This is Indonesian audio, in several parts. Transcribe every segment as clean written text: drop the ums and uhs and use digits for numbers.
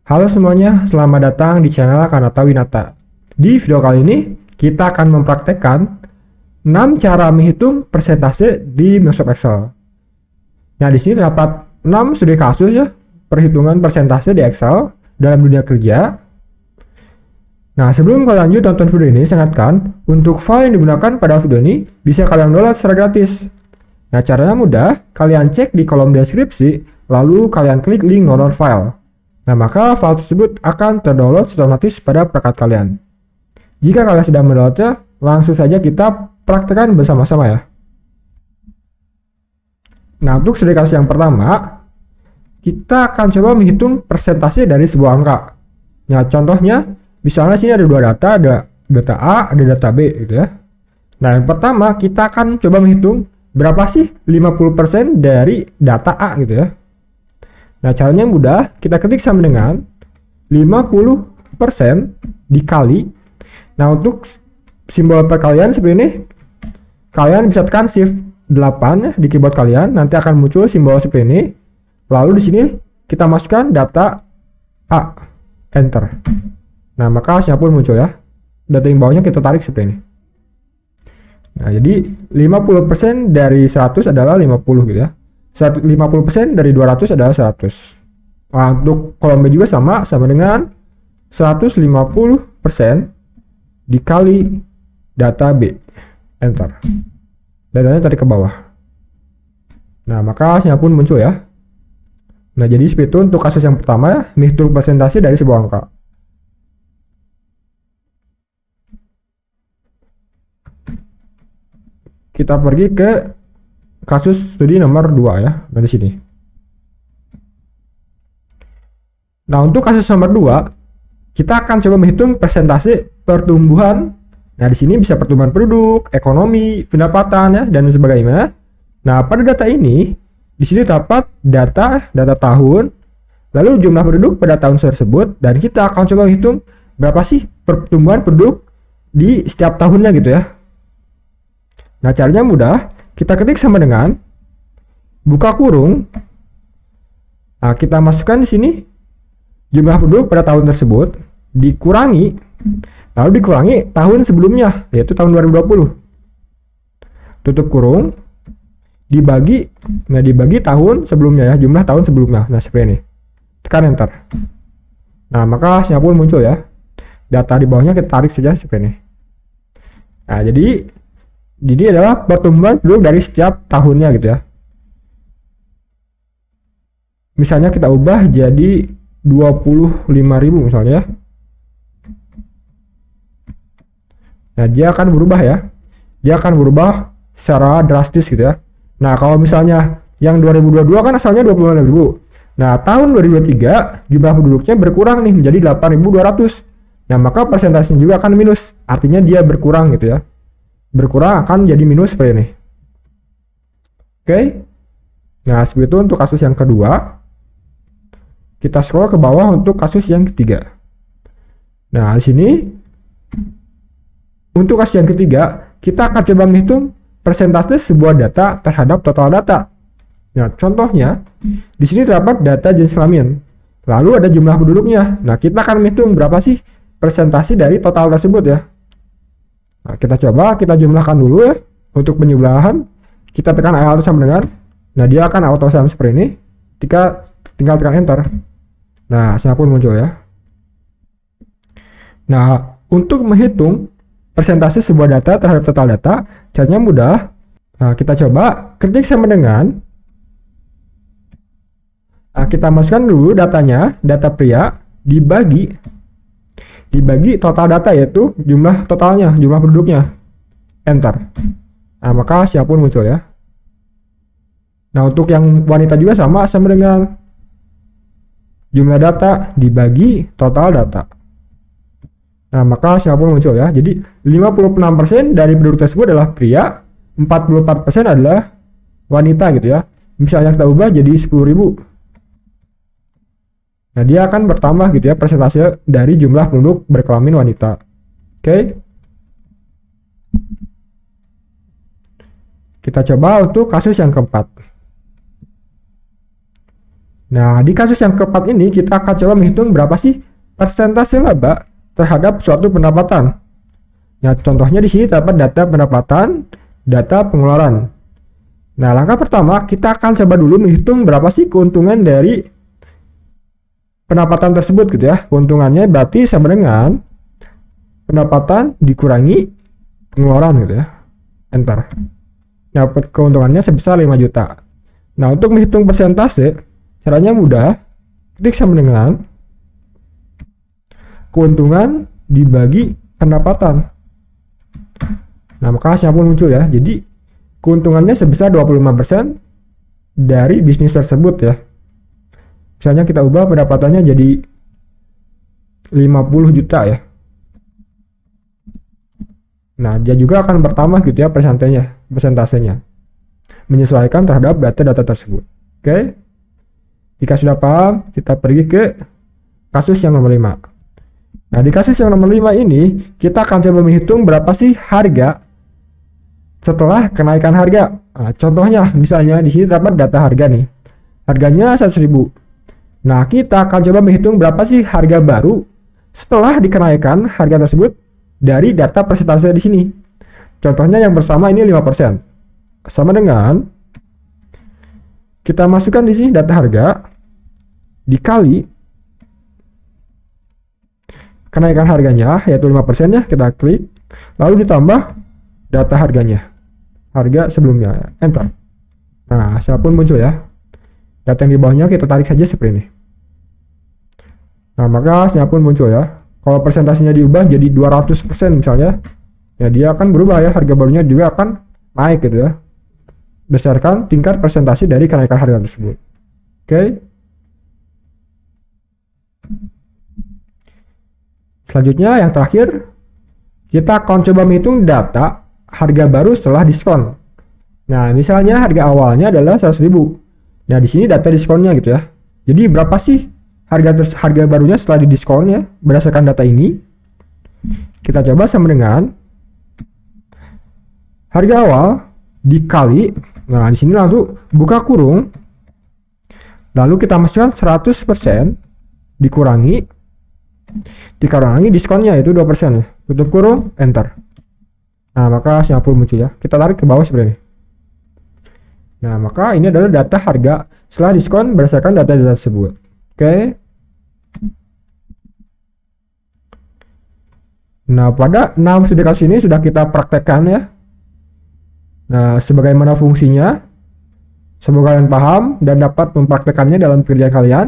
Halo semuanya, selamat datang di channel Kanata Winata. Di video kali ini, kita akan mempraktekkan 6 cara menghitung persentase di Microsoft Excel. Nah, di sini terdapat 6 studi kasus ya, perhitungan persentase di Excel dalam dunia kerja. Nah, sebelum kalian lanjut tonton video ini, saya ingatkan, untuk file yang digunakan pada video ini bisa kalian download secara gratis. Nah, caranya mudah, kalian cek di kolom deskripsi, lalu kalian klik link download file. Nah, maka file tersebut akan terdownload otomatis pada perangkat kalian. Jika kalian sudah mendownloadnya, langsung saja kita praktekkan bersama-sama ya. Nah, untuk studi kasus yang pertama, kita akan coba menghitung persentase dari sebuah angka. Nah, contohnya, misalnya sini ada dua data, ada data A, ada data B gitu ya. Nah, yang pertama kita akan coba menghitung berapa sih 50% dari data A gitu ya. Nah, caranya mudah, kita ketik sama dengan 50% dikali. Nah, untuk simbol perkalian seperti ini, kalian bisa tekan shift 8 di keyboard kalian, nanti akan muncul simbol seperti ini. Lalu di sini kita masukkan data A, enter. Nah, maka hasilnya pun muncul ya. Data yang bawahnya kita tarik seperti ini. Nah, jadi 50% dari 100 adalah 50 gitu ya. 50% dari 200 adalah 100. Nah, untuk kolom B juga sama dengan 150% dikali data B, enter. Datanya tarik ke bawah. Nah, maka hasilnya pun muncul ya. Nah, jadi seperti itu untuk kasus yang pertama ya, menghitung persentase dari sebuah angka. Kita pergi ke kasus studi nomor 2 ya, dari sini. Nah, untuk kasus nomor 2, kita akan coba menghitung persentase pertumbuhan. Nah, di sini bisa pertumbuhan penduduk, ekonomi, pendapatan ya, dan sebagainya. Nah, pada data ini, di sini terdapat data tahun, lalu jumlah penduduk pada tahun tersebut, dan kita akan coba menghitung berapa sih pertumbuhan penduduk di setiap tahunnya gitu ya. Nah, caranya mudah, kita ketik sama dengan buka kurung. Nah, kita masukkan di sini jumlah penduduk pada tahun tersebut dikurangi, lalu dikurangi tahun sebelumnya, yaitu tahun 2020. Tutup kurung, dibagi tahun sebelumnya ya, jumlah tahun sebelumnya. Nah, seperti ini. Tekan enter. Nah, maka hasilnya pun muncul ya. Data di bawahnya kita tarik saja seperti ini. Nah, jadi adalah pertumbuhan penduduk dari setiap tahunnya gitu ya. Misalnya kita ubah jadi 25.000 misalnya ya. Nah, dia akan berubah ya. Dia akan berubah secara drastis gitu ya. Nah, kalau misalnya yang 2022 kan asalnya 25.000. Nah, tahun 2023 jumlah penduduknya berkurang nih menjadi 8.200. Nah, maka persentasenya juga akan minus. Artinya dia berkurang gitu ya. Berkurang akan jadi minus seperti ini. Oke. Nah, seperti itu untuk kasus yang kedua. Kita scroll ke bawah untuk kasus yang ketiga. Nah, di sini untuk kasus yang ketiga, kita akan coba menghitung persentase sebuah data terhadap total data. Nah, contohnya di sini terdapat data jenis kelamin. Lalu ada jumlah penduduknya. Nah, kita akan menghitung berapa sih persentase dari total tersebut ya. Nah, kita coba, kita jumlahkan dulu ya. Untuk penjumlahan, kita tekan Alt sama dengan, nah dia akan auto sama seperti ini. Tinggal tekan enter. Nah, hasilnya pun muncul ya. Nah, untuk menghitung persentase sebuah data terhadap total data, caranya mudah. Nah, kita coba ketik sama dengan, nah, kita masukkan dulu datanya, data pria, dibagi total data, yaitu jumlah totalnya, jumlah penduduknya, enter. Nah, maka hasilnya pun muncul ya. Nah, untuk yang wanita juga sama dengan jumlah data dibagi total data. Nah, maka hasilnya pun muncul ya. Jadi 56% dari penduduk tersebut adalah pria, 44% adalah wanita gitu ya. Misalnya kita ubah jadi 10.000. Nah, dia akan bertambah gitu ya persentase dari jumlah penduduk berkelamin wanita. Oke. Kita coba untuk kasus yang keempat. Nah, di kasus yang keempat ini kita akan coba menghitung berapa sih persentase laba terhadap suatu pendapatan. Nah, contohnya di sini terdapat data pendapatan, data pengeluaran. Nah, langkah pertama kita akan coba dulu menghitung berapa sih keuntungan dari pendapatan tersebut gitu ya. Keuntungannya berarti sama dengan pendapatan dikurangi pengeluaran gitu ya. Enter. Nah, keuntungannya sebesar 5 juta. Nah, untuk menghitung persentase, caranya mudah. Ketik sama dengan keuntungan dibagi pendapatan. Nah, maka hasilnya pun muncul ya. Jadi, keuntungannya sebesar 25% dari bisnis tersebut ya. Misalnya kita ubah pendapatannya jadi 50 juta ya. Nah, dia juga akan bertambah gitu ya persentasenya. Menyesuaikan terhadap data-data tersebut. Oke. Jika sudah paham, kita pergi ke kasus yang nomor 5. Nah, di kasus yang nomor 5 ini, kita akan coba menghitung berapa sih harga setelah kenaikan harga. Nah, contohnya, misalnya di sini terdapat data harga nih. Harganya 100.000. Nah, kita akan coba menghitung berapa sih harga baru setelah dikenaikan harga tersebut dari data persentase di sini. Contohnya yang pertama ini 5%. Sama dengan kita masukkan di sini data harga dikali kenaikan harganya yaitu 5% ya, kita klik lalu ditambah data harganya. Harga sebelumnya, enter. Nah, hasil pun muncul ya. Data yang di bawahnya kita tarik saja seperti ini. Nah, maka hasilnya pun muncul ya. Kalau persentasenya diubah jadi 200% misalnya, ya dia akan berubah ya, harga barunya juga akan naik gitu ya. Berdasarkan tingkat persentase dari kenaikan harga tersebut. Oke. Selanjutnya yang terakhir, kita akan coba menghitung data harga baru setelah diskon. Nah, misalnya harga awalnya adalah 100.000. Nah, di sini data diskonnya gitu ya. Jadi berapa sih harga barunya setelah didiskonnya berdasarkan data ini? Kita coba sama dengan harga awal dikali, nah di sini langsung buka kurung, lalu kita masukkan 100% dikurangi diskonnya itu 2% ya. Tutup kurung, enter. Nah, maka hasilnya pun muncul ya. Kita tarik ke bawah seperti ini. Nah, maka ini adalah data harga setelah diskon berdasarkan data-data tersebut. Oke. Nah, pada 6 studi kasus ini sudah kita praktekkan ya. Nah, sebagaimana fungsinya. Semoga kalian paham dan dapat mempraktekannya dalam pekerjaan kalian.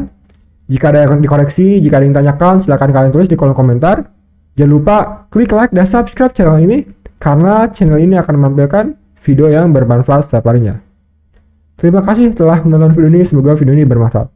Jika ada yang dikoreksi, jika ada yang ditanyakan, silahkan kalian tulis di kolom komentar. Jangan lupa klik like dan subscribe channel ini, karena channel ini akan menampilkan video yang bermanfaat setiap harinya. Terima kasih telah menonton video ini, semoga video ini bermanfaat.